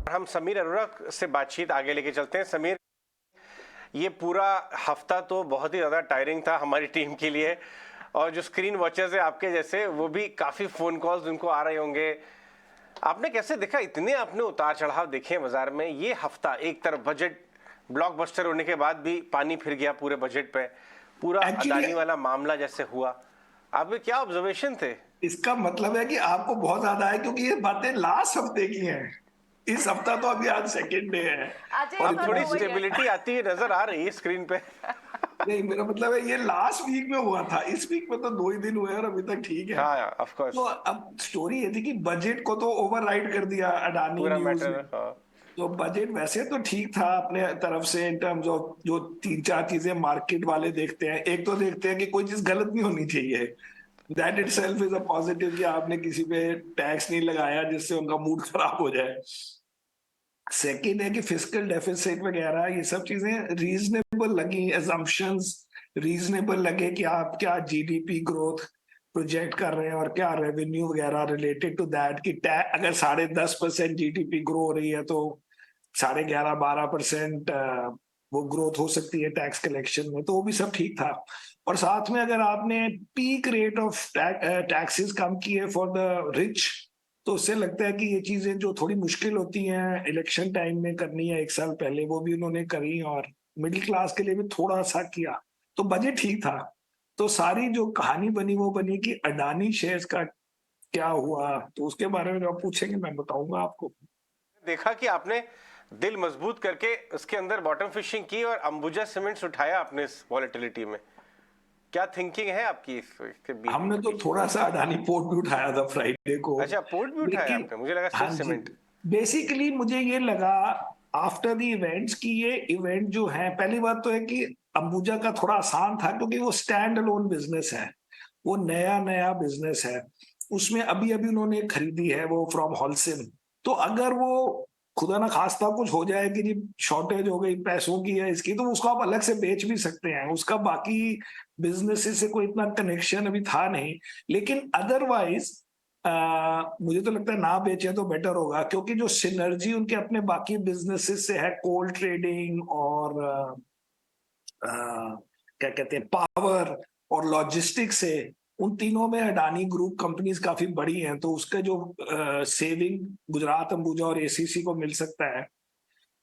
हम समीर अरोड़ा से बातचीत आगे लेके चलते हैं। समीर, ये पूरा हफ्ता तो बहुत ही ज़्यादा टायरिंग था हमारी टीम के लिए, और जो स्क्रीन वॉचर्स है आपके जैसे, वो भी काफ़ी फ़ोन कॉल्स उनको आ रहे होंगे। आपने कैसे देखा, इतने आपने उतार चढ़ाव देखे हैं बाजार में ये हफ्ता? एक तरफ बजट ब्लॉकबस्टर होने के बाद भी पानी फिर गया पूरे बजट पे, पूरा एक्चुअली अदानी वाला मामला जैसे हुआ, आपके क्या ऑब्जर्वेशन थे? इसका मतलब है कि आपको बहुत ज्यादा है, क्योंकि ये बातें लास्ट हफ्ते की हैं। इस हफ्ता तो अभी आज सेकेंड डे है। अजय और अब इतना थोड़ी तो वही है। स्टेबिलिटी आती हुई नजर आ रही है स्क्रीन पे। नहीं, मेरा मतलब है ये लास्ट वीक में हुआ था। इस वीक में तो 2 ही दिन हुए और अभी तक ठीक है। हाँ, ऑफ तो कोर्स। अब स्टोरी ये थी कि बजट को तो ओवरराइड कर दिया अडानी पूरा न्यूज मैटर। ने। हाँ। तो बजट वैसे तो ठीक था अपने तरफ से, इन टर्म्स ऑफ जो 3-4 चीजें मार्केट वाले देखते हैं। एक तो देखते हैं कि कोई चीज गलत नहीं होनी चाहिए। That it self is a positive, कि आपने किसी पे टैक्स नहीं लगाया जिससे उनका मूड खराब हो जाए। सेकेंड है कि फिस्कल डेफिसिट वगैरह ये सब चीजें रीजनेबल लगी, एजम्पशंस रीजनेबल लगे कि आप क्या जीडीपी ग्रोथ प्रोजेक्ट कर रहे हैं और क्या रेवेन्यू वगैरह रिलेटेड टू दैट। कि अगर 10.5% जीडीपी ग्रो हो रही है तो 11.5-12% वो ग्रोथ हो सकती है टैक्स कलेक्शन में, तो वो भी सब ठीक था। और साथ में अगर आपने पीक रेट ऑफ टैक्सेस कम किए फॉर द रिच, तो उससे लगता है कि ये चीजें जो थोड़ी मुश्किल होती हैं इलेक्शन टाइम में करनी है 1 साल पहले, वो भी उन्होंने करी, और मिडिल क्लास के लिए भी थोड़ा सा किया। तो बजट ठीक था। तो सारी जो कहानी बनी वो बनी कि अडानी शेयर्स का क्या हुआ, तो उसके बारे में जो आप पूछेंगे मैं बताऊंगा आपको। देखा कि आपने दिल मजबूत करके उसके अंदर बॉटम फिशिंग की और अंबुजा सीमेंट्स उठाया आपने इस वॉलेटिलिटी में। क्या थिंकिंग है आपकी इसके हमने तो पीछे? थोड़ा सा अडानी पोर्ट भी उठाया था फ्राइडे को। अच्छा, पोर्ट भी उठाया लेकिन आपने, मुझे लगा हाँ सिर्फ जी, सीमेंट। बेसिकली मुझे ये लगा आफ्टर द इवेंट्स कि ये इवेंट जो है, पहली बात तो है कि अंबुजा का थोड़ा आसान था क्योंकि वो स्टैंड अलोन बिजनेस है। वो नया नया बिजनेस है। उसमें अभी अभी उन्होंने खरीदी है वो फ्रॉम हॉलसेल। तो अगर वो खुदा ना खास्ता कुछ हो जाए कि जी शॉर्टेज हो गई पैसों की है इसकी, तो उसको आप अलग से बेच भी सकते हैं। उसका बाकी बिजनेस से कोई इतना कनेक्शन अभी था नहीं। लेकिन अदरवाइज मुझे तो लगता है ना बेचे तो बेटर होगा, क्योंकि जो सिनर्जी उनके अपने बाकी बिजनेसेस से है, कोल्ड ट्रेडिंग और क्या कहते हैं पावर और लॉजिस्टिक्स से, उन तीनों में अडानी ग्रुप कंपनीज काफी बड़ी हैं। तो उसका जो सेविंग गुजरात अंबुजा और एसीसी को मिल सकता है,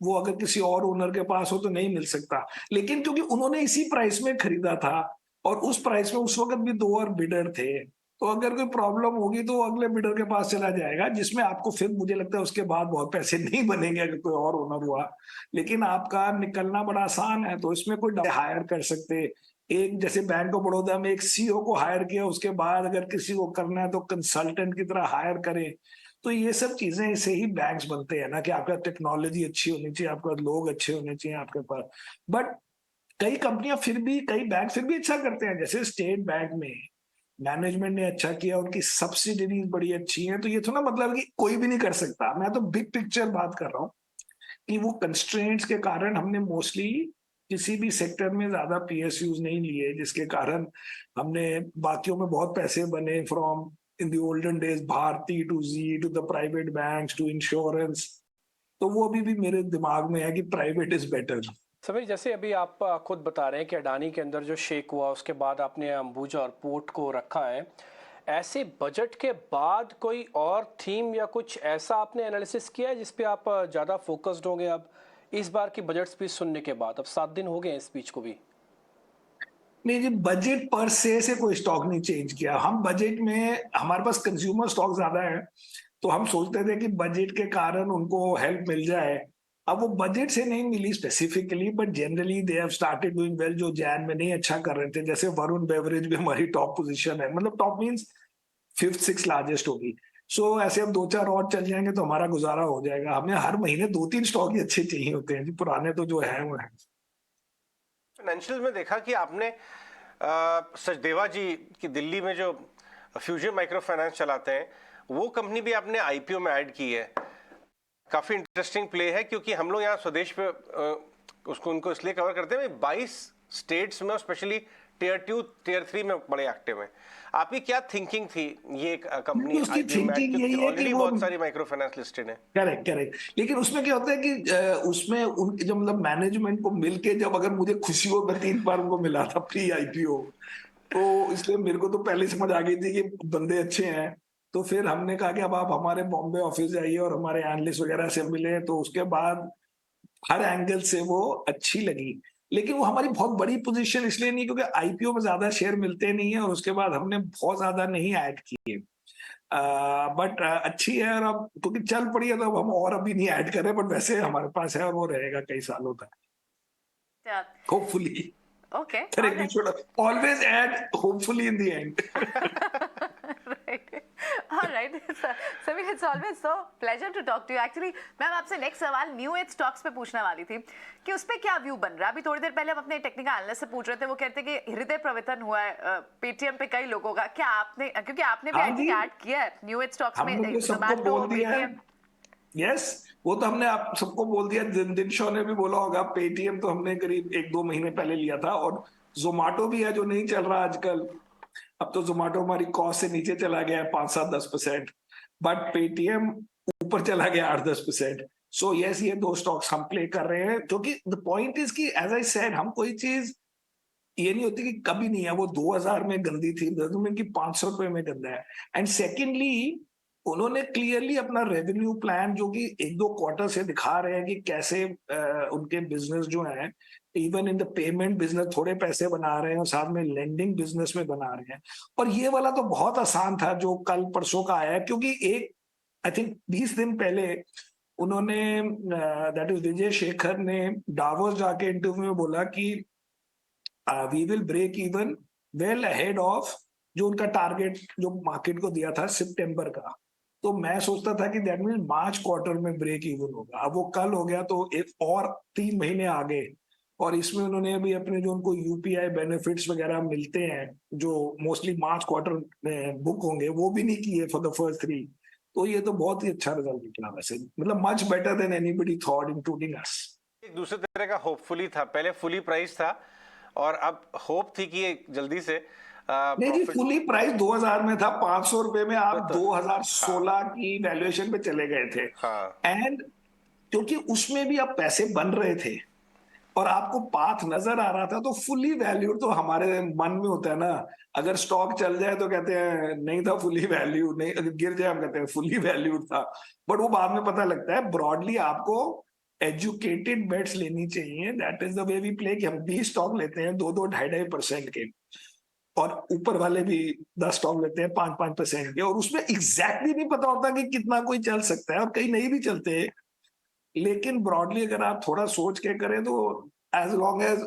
वो अगर किसी और ओनर के पास हो तो नहीं मिल सकता। लेकिन क्योंकि उन्होंने इसी प्राइस में खरीदा था और उस प्राइस में उस वक्त भी 2 और बिडर थे, तो अगर कोई प्रॉब्लम होगी तो वो अगले बिडर के पास चला जाएगा, जिसमें आपको फिर मुझे लगता है उसके बाद बहुत पैसे नहीं बनेंगे अगर कोई और ओनर हुआ। लेकिन आपका निकलना बड़ा आसान है, तो इसमें कोई हायर कर सकते। एक जैसे बैंक ऑफ बड़ौदा में एक सीईओ को हायर किया, उसके बाद अगर किसी को करना है तो कंसल्टेंट की तरह हायर करें। तो ये सब चीजें से ही बैंक्स बनते हैं ना, कि आपका टेक्नोलॉजी अच्छी होनी चाहिए, आपका लोग अच्छे होने चाहिए आपके पास। बट कई कंपनियां फिर भी, कई बैंक फिर भी अच्छा करते हैं। जैसे स्टेट बैंक में मैनेजमेंट ने अच्छा किया, उनकी सब्सिडरीज बड़ी अच्छी हैं। तो ये तो ना मतलब कि कोई भी नहीं कर सकता। मैं तो बिग पिक्चर बात कर रहा हूँ कि वो कंस्ट्रेंट्स के कारण हमने मोस्टली किसी भी सेक्टर में ज्यादा पीएसयूज नहीं लिए, जिसके कारण हमने बाकियों में बहुत पैसे बने। From in the olden days Bharti to G to the private banks to insurance. तो वो अभी भी मेरे दिमाग में है कि प्राइवेट इज बेटर। समीर, जैसे अभी आप खुद बता रहे हैं कि अडानी के अंदर जो शेक हुआ उसके बाद आपने अंबुजा और पोर्ट को रखा है, ऐसे बजट के बाद कोई और थीम या कुछ ऐसा आपने एनालिसिस किया है जिस पे आप ज़्यादा फोकस्ड होंगे अब इस बार की बजट स्पीच सुनने के बाद? अब 7 दिन हो गए हैं स्पीच को भी। नहीं जी, बजट पर से कोई स्टॉक नहीं चेंज किया। हम बजट में, हमारे पास कंज्यूमर स्टॉक ज्यादा है, तो हम सोचते थे कि बजट के कारण उनको हेल्प मिल जाए। अब वो बजट से नहीं मिली specifically, but generally they have started doing well. जो जैन में नहीं अच्छा कर रहे थे, जैसे वरुण बेवरेज भी हमारी टॉप पोजीशन है, मतलब top means fifth six largest होगी। सो ऐसे अब 2-4 और चल जाएंगे तो हमारा गुजारा हो जाएगा। हमें हर महीने 2-3 स्टॉक ही अच्छे चाहिए होते हैं जी, पुराने तो जो है वो है। फाइनेंशियल में देखा कि आपने सचदेवा जी की दिल्ली में जो फ्यूजन माइक्रो फाइनेंस चलाते हैं, वो कंपनी भी आपने आईपीओ में ऐड की है। काफ़ी इंटरेस्टिंग प्ले है, क्योंकि हम लोग यहाँ स्वदेश पे उसको उनको इसलिए कवर करते हैं 22 स्टेट्स में, स्पेशली टियर 2 टियर 3 में बड़े एक्टिव हैं। आपकी क्या थिंकिंग थी ये कंपनी उसकी आईपीओ में, थिंकिंग क्योंकि यही है कि ऑलरेडी वो बहुत सारी माइक्रो फाइनेंस लिस्टेड है। करेक्ट करेक्ट, लेकिन उसमें क्या होता है कि उसमें उनके जो मतलब मैनेजमेंट को मिलके जब अगर मुझे खुशी हो, मैं 3 बार उनको मिला था प्री आईपीओ, तो इसलिए मेरे को तो पहले समझ आ गई थी कि बंदे अच्छे हैं। तो फिर हमने कहा कि अब आप हमारे बॉम्बे ऑफिस जाइए और हमारे एनालिस्ट वगैरह से मिले, तो उसके बाद हर एंगल से वो अच्छी लगी। लेकिन वो हमारी बहुत बड़ी पोजीशन इसलिए नहीं क्योंकि आईपीओ में ज्यादा शेयर मिलते नहीं है, और उसके बाद हमने बहुत ज्यादा नहीं ऐड किए। बट अच्छी है, और अब क्योंकि चल पड़ी है तो अब हम और अभी नहीं ऐड कर रहे, बट वैसे हमारे पास है और वो रहेगा कई सालों तक, Yeah. Hopefully. Okay. All correct, we right. Should always add hopefully in the end. Right. All right. Samir, it's always so pleasure to talk to you. Actually, ma'am आपसे नेक्स्ट सवाल न्यू एज स्टॉक्स पे पूछने वाली थी कि उस पे क्या व्यू बन रहा है। अभी थोड़ी देर पहले हम अपने टेक्निकल एनालिस्ट से पूछ रहे थे, वो कहते हैं कि हृदय प्रवर्तन हुआ है पेटीएम पे कई लोगों का। क्या आपने, क्योंकि आपने भी हाँ आई थिंक जी, ऐड किया है न्यू एज स्टॉक्स में, हमने तो सबको जोमेटो, बोल दिया है। पेटीएम। यस, वो तो हमने आप सबको बोल दिया। दिन शो ने भी बोला होगा। पेटीएम तो हमने करीब 1-2 महीने पहले लिया था, और जोमेटो भी है जो नहीं चल रहा आजकल। अब तो जोमेटो हमारी कॉस्ट से नीचे चला गया है 5-7-10%, बट पेटीएम ऊपर चला गया 8-10%। सो यस, ये 2 स्टॉक्स हम प्ले कर रहे हैं, क्योंकि द पॉइंट इज कि एज आई सेड, हम कोई चीज ये नहीं होती कि कभी नहीं है। वो 2000 में गंदी थी, की 500 रुपए में गंदा है। एंड सेकेंडली, उन्होंने क्लियरली अपना रेवेन्यू प्लान, जो कि 1-2 क्वार्टर से दिखा रहे हैं कि कैसे उनके बिजनेस जो है, even in the payment business थोड़े पैसे बना रहे हैं, और साथ में लेंडिंग बिजनेस में बना रहे हैं। और ये वाला तो बहुत आसान था जो कल परसों का आया, क्योंकि एक आई थिंक 20 दिन पहले उन्होंने, दैट इज विजय शेखर ने डावोस जाके इंटरव्यू में बोला कि we will break even well ahead of जो उनका टारगेट जो मार्केट को दिया था सितंबर का। तो मैं सोचता था कि दैट मीन मार्च क्वार्टर में ब्रेक इवन होगा। अब वो कल हो गया, तो एक और 3 महीने आगे। और इसमें उन्होंने अभी अपने जो उनको यूपीआई बेनिफिट्स वगैरह मिलते हैं, जो मोस्टली मार्च क्वार्टर में बुक होंगे, वो भी नहीं किए फॉर द फर्स्ट 3। तो ये तो बहुत ही अच्छा रिजल्ट निकला वैसे, मतलब much better than anybody thought including अस। एक दूसरे तरह का होपफुली था, पहले फुली प्राइस था और अब होप थी कि ये जल्दी से नहीं जी, प्रॉफिट। फुली प्राइस 2000 में था। 500 रुपए में आप तो 2016 की वैल्यूएशन पे चले गए थे। हाँ, एंड क्योंकि उसमें भी अब पैसे बन रहे थे और आपको पाथ नजर आ रहा था, तो फुली वैल्यू तो हमारे मन में होता है ना। अगर स्टॉक चल जाए तो कहते हैं नहीं था फुली वैल्यू, नहीं अगर गिर जाए हम कहते हैं फुली वैल्यू था। बट वो बाद में पता लगता है। ब्रॉडली आपको एजुकेटेड बेट्स लेनी चाहिए। That is the way we play, कि हम 20 स्टॉक लेते हैं 2-2, 2.5% के, और ऊपर वाले भी 10 स्टॉक लेते हैं 5-5% के, और उसमें एग्जैक्टली नहीं पता होता कि कितना कोई चल सकता है, और कहीं नहीं भी चलते। लेकिन ब्रॉडली अगर आप थोड़ा सोच के करें तो एज लॉन्ग एज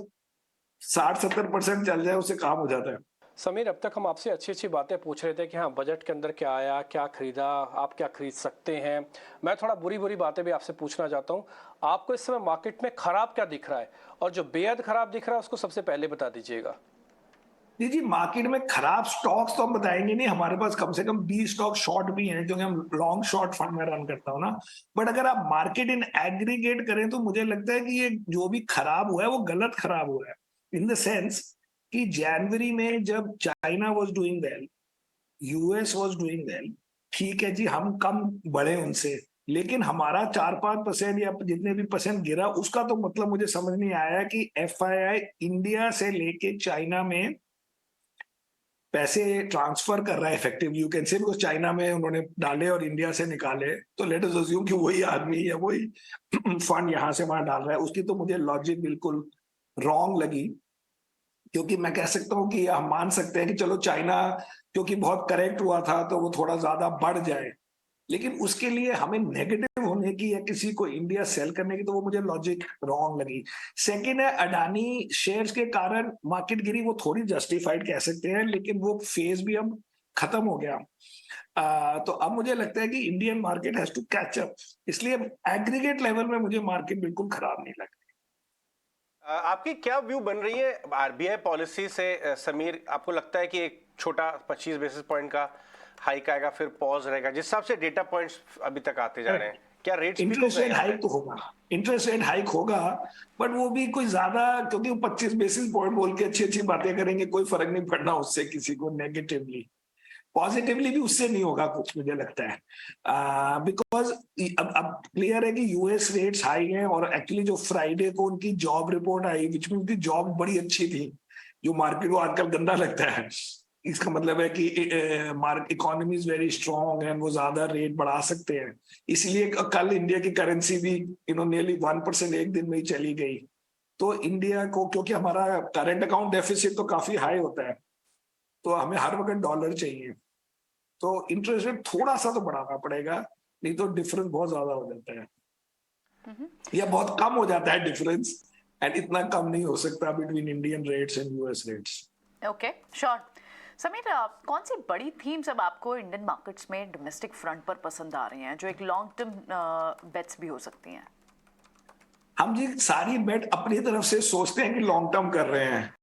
60-70% चल जाए उससे काम हो जाता है। समीर, अब तक हम आपसे अच्छी अच्छी बातें पूछ रहे थे कि हाँ, बजट के अंदर क्या आया, क्या खरीदा, आप क्या खरीद सकते हैं। मैं थोड़ा बुरी बुरी बातें भी आपसे पूछना चाहता हूँ। आपको इस समय मार्केट में खराब क्या दिख रहा है, और जो बेहद खराब दिख रहा है उसको सबसे पहले बता दीजिएगा। जी जी, मार्केट में खराब स्टॉक्स तो हम बताएंगे नहीं। हमारे पास कम से कम 20 स्टॉक शॉर्ट भी हैं, क्योंकि हम लॉन्ग शॉर्ट फंड में रन करता हूँ ना। बट अगर आप मार्केट इन एग्रीगेट करें तो मुझे लगता है कि ये जो भी खराब हुआ है वो गलत खराब हुआ है। इन द सेंस कि जनवरी में जब China was doing well, US was doing well, ठीक है जी, हम कम बढ़े उनसे, लेकिन हमारा 4-5% या जितने भी परसेंट गिरा, उसका तो मतलब मुझे समझ नहीं आया कि एफआईआई इंडिया से लेके चाइना में पैसे ट्रांसफर कर रहा है effectively. You can say, because China में उन्होंने डाले और इंडिया से निकाले, तो लेट अस अज्यूम कि वही आदमी या वही फंड यहां से वहां डाल रहा है। उसकी तो मुझे लॉजिक बिल्कुल रॉन्ग लगी। क्योंकि मैं कह सकता हूं कि हम मान सकते हैं कि चलो चाइना क्योंकि बहुत करेक्ट हुआ था तो वो थोड़ा ज्यादा बढ़ जाए, लेकिन उसके लिए हमें नेगेटिव होने की या किसी को इंडिया सेल करने की, तो वो मुझे लॉजिक रॉन्ग लगी। सेकंड है, अडानी शेयर्स के कारण मार्केट गिरी, वो थोड़ी जस्टिफाइड कह सकते हैं, लेकिन वो फेज भी अब खत्म हो गया। तो अब मुझे लगता है कि Indian market has to catch up. इसलिए एग्रीगेट लेवल में मुझे मार्केट बिल्कुल खराब नहीं लग। आपकी क्या व्यू बन रही है आरबीआई पॉलिसी से समीर? आपको लगता है कि एक छोटा 25 बेसिस पॉइंट का हाइक आएगा, फिर पॉज रहेगा? जिस हिसाब से डेटा पॉइंट्स अभी तक आते जा रहे हैं, क्या रेट्स भी इंटरेस्ट रेट हाइक तो होगा, इंटरेस्ट रेट हाइक होगा, बट वो भी कोई ज्यादा, क्योंकि वो 25 बेसिस पॉइंट बोल के अच्छी अच्छी बातें करेंगे, कोई फर्क नहीं पड़ना उससे किसी को नेगेटिवली। पॉजिटिवली भी उससे नहीं होगा कुछ, मुझे लगता है, बिकॉज अब क्लियर है कि यूएस रेट्स हाई हैं, और एक्चुअली जो फ्राइडे को उनकी जॉब रिपोर्ट आई, विच में उनकी जॉब बड़ी अच्छी थी, जो मार्केट को आजकल गंदा लगता है। इसका मतलब है कि economy is very strong and वो ज्यादा रेट बढ़ा सकते हैं, इसलिए कल इंडिया की करेंसी भी नियरली 1% एक दिन में ही चली गई। तो इंडिया को, क्योंकि हमारा करंट अकाउंट डेफिसिट तो काफी हाई होता है, तो हमें हर वक्त डॉलर चाहिए, तो इंटरेस्ट रेट थोड़ा सा तो बढ़ाना पड़ेगा, नहीं तो डिफरेंस बहुत ज्यादा हो जाता है, या बहुत कम हो जाता है डिफरेंस, एंड इतना कम नहीं हो सकता between Indian rates and US rates. Okay, sure. Sameer, कौन सी बड़ी थीम्स अब आपको इंडियन मार्केट्स में डोमेस्टिक फ्रंट पर पसंद आ रही हैं, जो एक लॉन्ग टर्म बेट्स भी हो सकती हैं? हम जी सारी बेट अपनी तरफ से सोचते हैं कि लॉन्ग टर्म कर रहे हैं,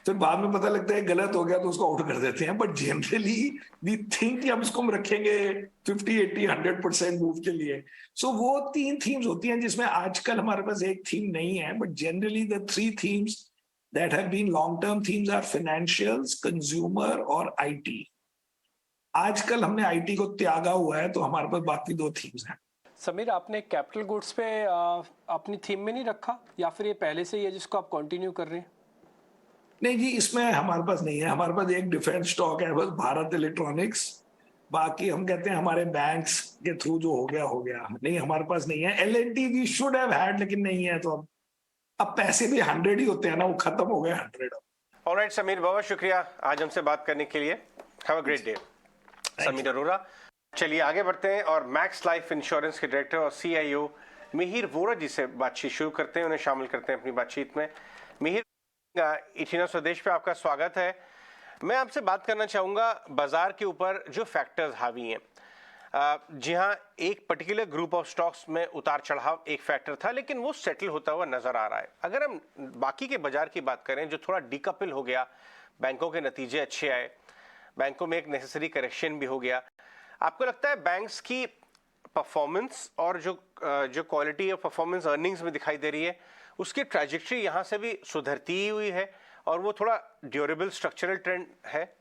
फिर बाद में पता लगता है गलत हो गया तो उसको आउट कर देते हैं, बट जनरली वी थिंक कि हम इसको हम रखेंगे 50, 80, 100% मूव के लिए। सो वो 3 थीम्स होती हैं, जिसमें आजकल हमारे पास एक थीम नहीं है, but generally the 3 themes that have been long-term themes are financials, consumer और IT। आजकल हमने IT को त्यागा हुआ है, तो हमारे पास बाकी 2 थीम्स हैं। समीर, आपने कैपिटल गुड्स पे अपनी थीम में नहीं रखा, या फिर ये पहले से ही है जिसको आप कंटिन्यू कर रहे हैं? नहीं जी, इसमें हमारे पास नहीं है, हमारे पास एक डिफेंस स्टॉक है बस, भारत इलेक्ट्रॉनिक्स। बाकी हम कहते हैं हमारे बैंक्स के थ्रू जो हो गया, नहीं हमारे पास नहीं है। L&T we should have had, लेकिन नहीं है, तो अब पैसे भी 100 ही होते हैं ना, वो खत्म हो गए 100। ऑलराइट समीर, बहुत शुक्रिया आज हमसे बात करने के लिए। Have a great day Sameer Arora. चलिए आगे बढ़ते हैं और मैक्स लाइफ इंश्योरेंस के डायरेक्टर और CIO मिहिर वोरा जी से बातचीत शुरू करते हैं, उन्हें शामिल करते हैं अपनी बातचीत में। मिहिर, इथिना स्वदेश पे आपका स्वागत है। मैं आपसे बात करना चाहूँगा बाजार के ऊपर जो फैक्टर्स हावी हैं। जी हाँ, एक पर्टिकुलर ग्रुप ऑफ स्टॉक्स में उतार चढ़ाव एक फैक्टर था, लेकिन वो सेटल होता हुआ नजर आ रहा है। अगर हम बाकी के बाजार की बात करें जो थोड़ा डिकपल हो गया, बैंकों के नतीजे अच्छे आए, बैंकों में एक नेसेसरी करेक्शन भी हो गया, आपको लगता है बैंक्स की परफॉर्मेंस और जो क्वालिटी ऑफ परफॉर्मेंस अर्निंग्स में दिखाई दे रही है, उसकी ट्रैजेक्टरी यहाँ से भी सुधरती ही हुई है और वो थोड़ा ड्यूरेबल स्ट्रक्चरल ट्रेंड है?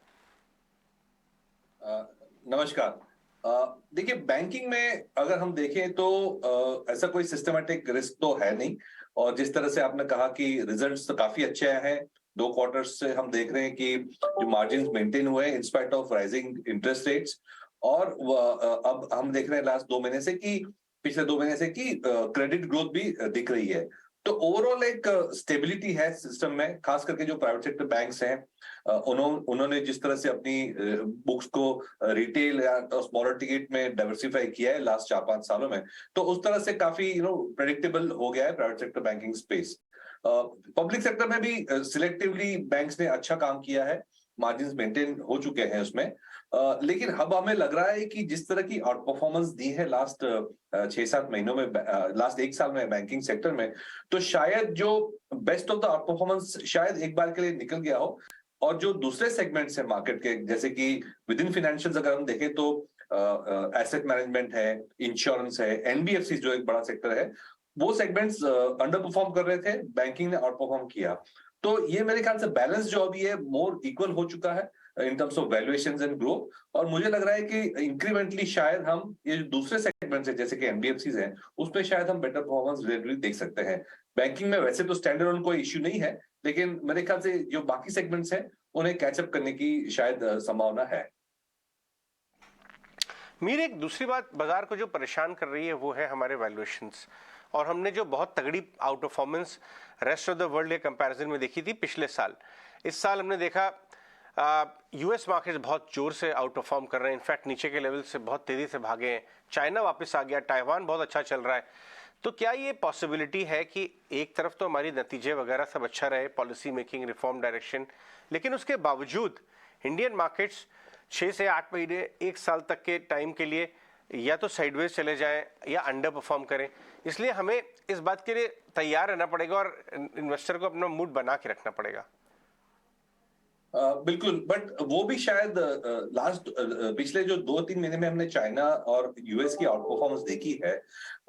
नमस्कार। देखिए, बैंकिंग में अगर हम देखें तो ऐसा कोई सिस्टमैटिक रिस्क तो है नहीं, और जिस तरह से आपने कहा कि रिजल्ट्स तो काफी अच्छे आए हैं, 2 क्वार्टर्स से हम देख रहे हैं कि जो मार्जिन मेंटेन हुए in spite of rising interest rates, और अब हम देख रहे हैं लास्ट 2 महीने से कि पिछले 2 महीने से कि क्रेडिट ग्रोथ भी दिख रही है। तो ओवरऑल एक स्टेबिलिटी है सिस्टम में, खास करके जो प्राइवेट सेक्टर बैंक्स हैं, उन्होंने जिस तरह से अपनी बुक्स को रिटेल या स्मॉलर टिकट में डाइवर्सिफाई किया है लास्ट 4-5 सालों में, तो उस तरह से काफी प्रेडिक्टेबल हो गया है private sector banking space. Public sector में भी सिलेक्टिवली बैंक्स ने अच्छा काम किया है, मार्जिन मेंटेन हो चुके हैं उसमें, लेकिन अब हमें लग रहा है कि जिस तरह की आउट परफॉर्मेंस दी है लास्ट 6-7 महीनों में, लास्ट 1 साल में बैंकिंग सेक्टर में, तो शायद जो best of the out performance शायद एक बार के लिए निकल गया हो, और जो दूसरे सेगमेंट्स है मार्केट के, जैसे कि विद इन फाइनेंशियल्स अगर हम देखें तो एसेट मैनेजमेंट है, इंश्योरेंस है, NBFC जो एक बड़ा सेक्टर है, वो सेगमेंट्स अंडर परफॉर्म कर रहे थे, बैंकिंग ने आउट परफॉर्म किया। तो ये मेरे ख्याल से बैलेंस जो अभी है मोर इक्वल हो चुका है in terms of valuations and growth, और मुझे लग रहा है कि इंक्रीमेंटली शायद हम ये जो दूसरे सेगमेंट्स है जैसे कि NBFCs हैं, उसमें शायद हम बेटर परफॉर्मेंस रिलेटिवली देख सकते हैं। बैंकिंग में वैसे तो स्टैंडर्ड ऑन कोई इश्यू नहीं है, लेकिन मेरे ख्याल से जो बाकी सेगमेंट्स हैं उन्हें कैचअप करने की शायद संभावना है। मेरी एक दूसरी बात बाजार को जो परेशान कर रही है वो है हमारे वैल्यूएशंस, और हमने जो बहुत तगड़ी out performance rest of the world के कंपैरिजन में देखी थी पिछले साल, इस साल हमने देखा US मार्केट्स बहुत जोर से आउट परफॉर्म कर रहे हैं, इनफैक्ट नीचे के लेवल से बहुत तेजी से भागे हैं, चाइना वापस आ गया, ताइवान बहुत अच्छा चल रहा है। तो क्या ये पॉसिबिलिटी है कि एक तरफ तो हमारी नतीजे वगैरह सब अच्छा रहे, पॉलिसी मेकिंग, रिफॉर्म डायरेक्शन, लेकिन उसके बावजूद इंडियन मार्केट्स 6 से 8 महीने 1 साल तक के टाइम के लिए या तो साइडवेज चले जाएं या अंडर परफॉर्म करें? इसलिए हमें इस बात के लिए तैयार रहना पड़ेगा और इन्वेस्टर को अपना मूड बना के रखना पड़ेगा। बिल्कुल, बट वो भी शायद लास्ट पिछले जो 2-3 महीने में हमने चाइना और यूएस की आउट परफॉर्मेंस देखी है,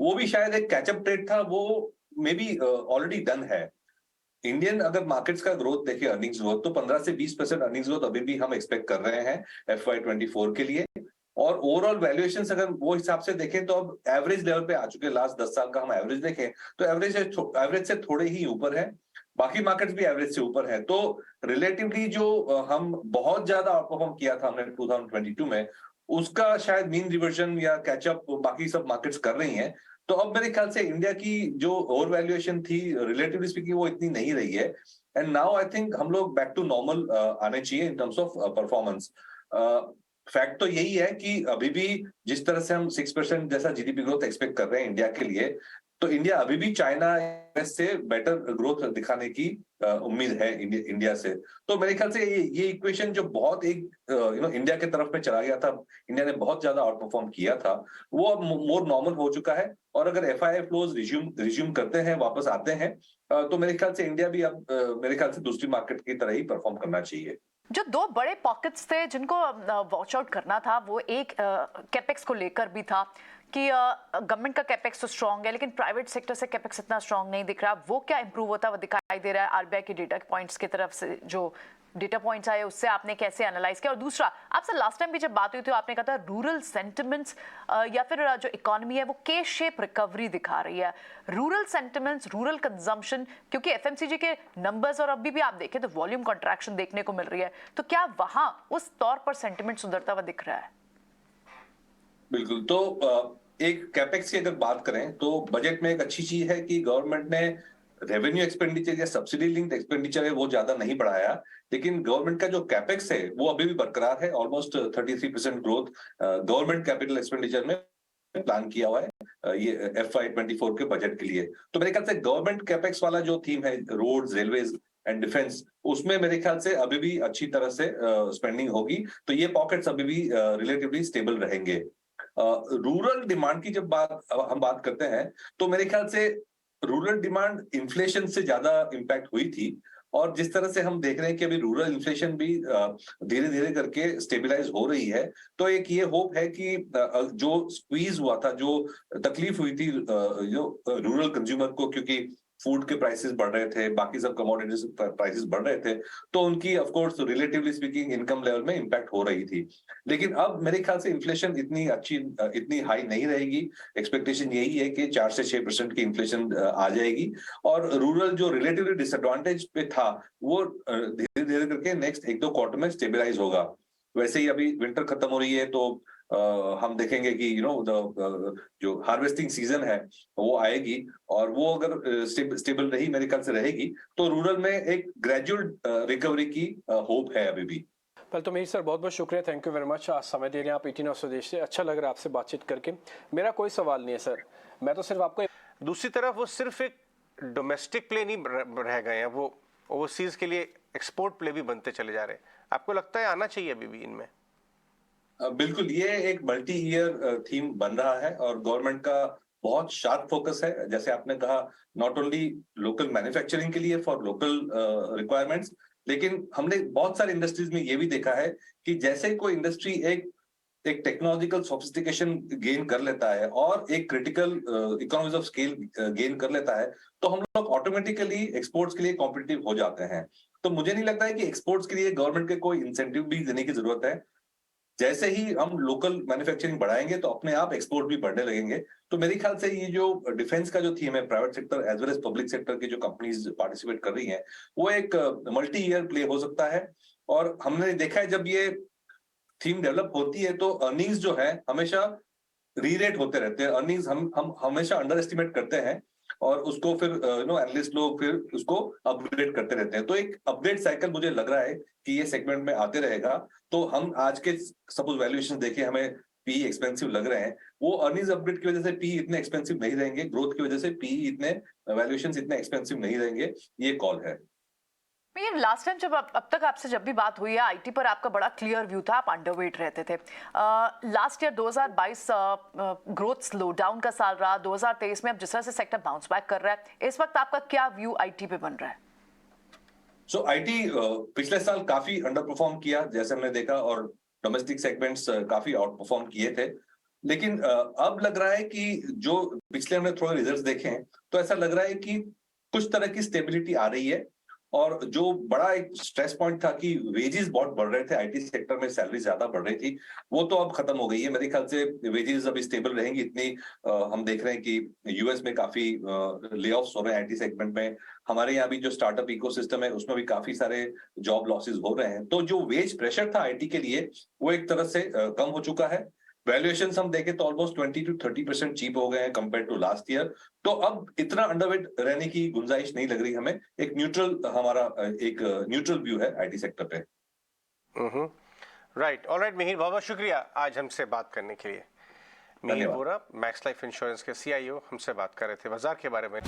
वो भी शायद एक कैचअप ट्रेड था, वो मे बी ऑलरेडी डन है। इंडियन अगर मार्केट्स का ग्रोथ देखें, अर्निंग्स ग्रोथ, तो 15 से 20% अर्निंग्स ग्रोथ अभी भी हम एक्सपेक्ट कर रहे हैं FY24 के लिए। और ओवरऑल वैल्यूएशंस अगर वो हिसाब से देखें तो अब एवरेज लेवल पे आ चुके हैं। लास्ट 10 साल का हम एवरेज देखें तो एवरेज से थोड़े ही ऊपर है। बाकी मार्केट्स भी एवरेज से ऊपर है। तो रिलेटिवली जो हम बहुत ज्यादा आउटपरफॉर्म किया था हमने 2022 में, उसका शायद मीन रिवर्जन या कैचअप बाकी सब मार्केट्स कर रही हैं। तो अब मेरे ख्याल से इंडिया की जो ओवर वैल्यूएशन थी, रिलेटिवली स्पीकिंग, वो इतनी नहीं रही है। एंड नाउ आई थिंक हम लोग बैक टू नॉर्मल आने चाहिए in terms of performance. Fact तो यही है कि अभी भी जिस तरह से हम 6% जैसा जीडीपी ग्रोथ एक्सपेक्ट कर रहे हैं इंडिया के लिए, तो इंडिया अभी भी चाइना यूएस से बेटर ग्रोथ दिखाने की उम्मीद है इंडिया से। तो मेरे ख्याल से ये इक्वेशन जो बहुत एक इंडिया के तरफ में चला गया था, इंडिया ने बहुत ज्यादा आउट परफॉर्म किया था, वो अब मोर नॉर्मल हो चुका है। और अगर एफआईआई फ्लोज रिज्यूम करते हैं, वापस आते हैं, तो मेरे ख्याल से इंडिया भी अब मेरे ख्याल से दूसरी मार्केट की तरह ही परफॉर्म करना चाहिए। जो दो बड़े पॉकेट्स थे जिनको वॉच आउट करना था, वो एक कैपेक्स को लेकर भी था कि गवर्नमेंट का कैपेक्स तो स्ट्रांग है लेकिन प्राइवेट सेक्टर से कैपेक्स इतना स्ट्रांग नहीं दिख रहा। वो क्या इंप्रूव होता हुआ दिखाई दे रहा है आरबीआई के डेटा पॉइंट्स की तरफ से? जो डेटा पॉइंट्स आए उससे आपने कैसे एनालाइज किया? और दूसरा, आपसे लास्ट टाइम भी जब बात हुई थी आपने कहा था रूरल सेंटिमेंट्स या फिर जो इकोनॉमी है वो के शेप रिकवरी दिखा रही है। रूरल सेंटिमेंट्स, रूरल कंजम्पशन, क्योंकि एफएमसीजी के नंबर्स और अभी भी आप देखें तो वॉल्यूम कॉन्ट्रैक्शन देखने को मिल रही है, तो क्या वहां उस तौर पर सेंटिमेंट सुधरता हुआ दिख रहा है? बिल्कुल। तो एक कैपेक्स की अगर बात करें तो बजट में एक अच्छी चीज है कि गवर्नमेंट ने रेवेन्यू एक्सपेंडिचर या सब्सिडी लिंक्ड एक्सपेंडिचर है वो ज्यादा नहीं बढ़ाया, लेकिन गवर्नमेंट का जो कैपेक्स है वो अभी भी बरकरार है। Almost 33% growth government capital expenditure में प्लान किया हुआ है ये FY24 के बजट के लिए। तो मेरे ख्याल से गवर्नमेंट कैपेक्स वाला जो थीम है, रोड्स, रेलवेज एंड डिफेंस, उसमें मेरे ख्याल से अभी भी अच्छी तरह से स्पेंडिंग होगी। तो ये पॉकेट्स अभी भी रिलेटिवली स्टेबल रहेंगे। रूरल डिमांड की जब हम बात करते हैं तो मेरे ख्याल से रूरल डिमांड इन्फ्लेशन से ज्यादा इम्पैक्ट हुई थी। और जिस तरह से हम देख रहे हैं कि अभी रूरल इन्फ्लेशन भी धीरे धीरे करके स्टेबलाइज हो रही है, तो एक ये होप है कि जो स्क्वीज हुआ था, जो तकलीफ हुई थी जो रूरल कंज्यूमर को, क्योंकि फूड के प्राइसेस बढ़ रहे थे, बाकी सब कमोडिटीज प्राइसेस बढ़ रहे थे, तो उनकी of course relatively speaking income level में इम्पैक्ट हो रही थी। लेकिन अब मेरे ख्याल से इन्फ्लेशन इतनी हाई नहीं रहेगी। एक्सपेक्टेशन यही है कि 4 से 6% की इन्फ्लेशन आ जाएगी। और रूरल जो रिलेटिवली डिसएडवांटेज पे था वो धीरे धीरे करके नेक्स्ट 1-2 क्वार्टर में स्टेबलाइज होगा। वैसे ही अभी विंटर खत्म हो रही है तो हम देखेंगे कि जो हार्वेस्टिंग सीजन है वो आएगी, और वो अगर स्टेबल रही, मेरे ख्याल से रहेगी, तो रूरल में एक ग्रेजुअल रिकवरी की होप है अभी भी। पहले तो मेरी सर बहुत बहुत शुक्रिया, थैंक यू वेरी मच। आज समय दे रहे हैं आप 18 स्वदेश से, अच्छा लग रहा है आपसे बातचीत करके। मेरा कोई सवाल नहीं है सर, मैं तो सिर्फ आपको दूसरी तरफ वो सिर्फ एक डोमेस्टिक प्ले नहीं रह गए हैं, वो ओवरसीज के लिए एक्सपोर्ट प्ले भी बनते चले जा रहे हैं। आपको लगता है आना चाहिए अभी भी इनमें? बिल्कुल, ये एक मल्टी ईयर थीम बन रहा है और गवर्नमेंट का बहुत शार्प फोकस है। जैसे आपने कहा, नॉट ओनली लोकल मैन्युफैक्चरिंग के लिए फॉर लोकल रिक्वायरमेंट्स, लेकिन हमने बहुत सारे इंडस्ट्रीज में ये भी देखा है कि जैसे कोई इंडस्ट्री एक टेक्नोलॉजिकल सोफिस्टिकेशन गेन कर लेता है और एक critical economies of scale gain कर लेता है, तो हम लोग ऑटोमेटिकली एक्सपोर्ट्स के लिए कॉम्पिटिटिव हो जाते हैं। तो मुझे नहीं लगता है कि एक्सपोर्ट्स के लिए गवर्नमेंट के कोई इंसेंटिव भी देने की जरूरत है। जैसे ही हम लोकल मैन्युफैक्चरिंग बढ़ाएंगे तो अपने आप एक्सपोर्ट भी बढ़ने लगेंगे। तो मेरे ख्याल से ये जो डिफेंस का जो थीम है, private sector as well as public sector की जो कंपनीज पार्टिसिपेट कर रही हैं, वो एक मल्टी ईयर प्ले हो सकता है। और हमने देखा है जब ये थीम डेवलप होती है तो अर्निंग्स जो है हमेशा रीरेट होते रहते हैं। अर्निंग्स हम हमेशा अंडर एस्टिमेट करते हैं और उसको फिर एनालिस्ट लोग फिर उसको अपग्रेड करते रहते हैं। तो एक अपडेट साइकिल मुझे लग रहा है कि ये सेगमेंट में आते रहेगा। तो हम आज के सपोज वैल्यूएशन देखें, हमें पी एक्सपेंसिव लग रहे हैं, वो अर्निंग्स अपडेट की वजह से पी इतने एक्सपेंसिव नहीं रहेंगे, ग्रोथ की वजह से पी इतने वैल्यूएशन इतने एक्सपेंसिव नहीं रहेंगे। ये कॉल है। ये लास्ट टाइम जब अब तक आपसे जब भी बात हुई है आईटी पर आपका बड़ा क्लियर व्यू था, आप अंडरवेट रहते थे। Last year 2022 growth slow down का साल रहा। 2023 में अब जिस तरह से सेक्टर बाउंस बैक कर रहा है, इस वक्त आपका क्या व्यू आईटी पे बन रहा है? सो आईटी पिछले साल काफी अंडर परफॉर्म किया जैसे हमने देखा, और डोमेस्टिक सेगमेंट्स काफी आउट परफॉर्म किए थे। लेकिन अब लग रहा है कि जो पिछले हमने थोड़े रिजल्ट्स देखे हैं, तो ऐसा लग रहा है कि कुछ तरह की स्टेबिलिटी आ रही है। और जो बड़ा एक स्ट्रेस पॉइंट था कि वेजेस बहुत बढ़ रहे थे, आईटी सेक्टर में सैलरी ज्यादा बढ़ रही थी, वो तो अब खत्म हो गई है। मेरे ख्याल से वेजेस अभी स्टेबल रहेंगी इतनी। हम देख रहे हैं कि यूएस में काफी ले ऑफ्स हो रहे हैं आईटी सेगमेंट में। हमारे यहाँ भी जो स्टार्टअप इकोसिस्टम है उसमें भी काफी सारे जॉब लॉसेस हो रहे हैं। तो जो वेज प्रेशर था आईटी के लिए वो एक तरह से कम हो चुका है। वैल्यूएशन हम देखें तो ऑलमोस्ट 20 to 30% चीप हो गए हैं कंपेयर टू लास्ट ईयर। तो अब इतना अंडरवेट रहने की गुंजाइश नहीं लग रही हमें। एक न्यूट्रल हमारा एक न्यूट्रल व्यू है आईटी सेक्टर पे। राइट, ऑलराइट मिहिर, बहुत बहुत शुक्रिया आज हमसे बात करने के लिए। मिहिर धन्यवाद। वोरा, मैक्स लाइफ इंश्योरेंस के CIO, हमसे बात कर रहे थे बाजार के बारे में।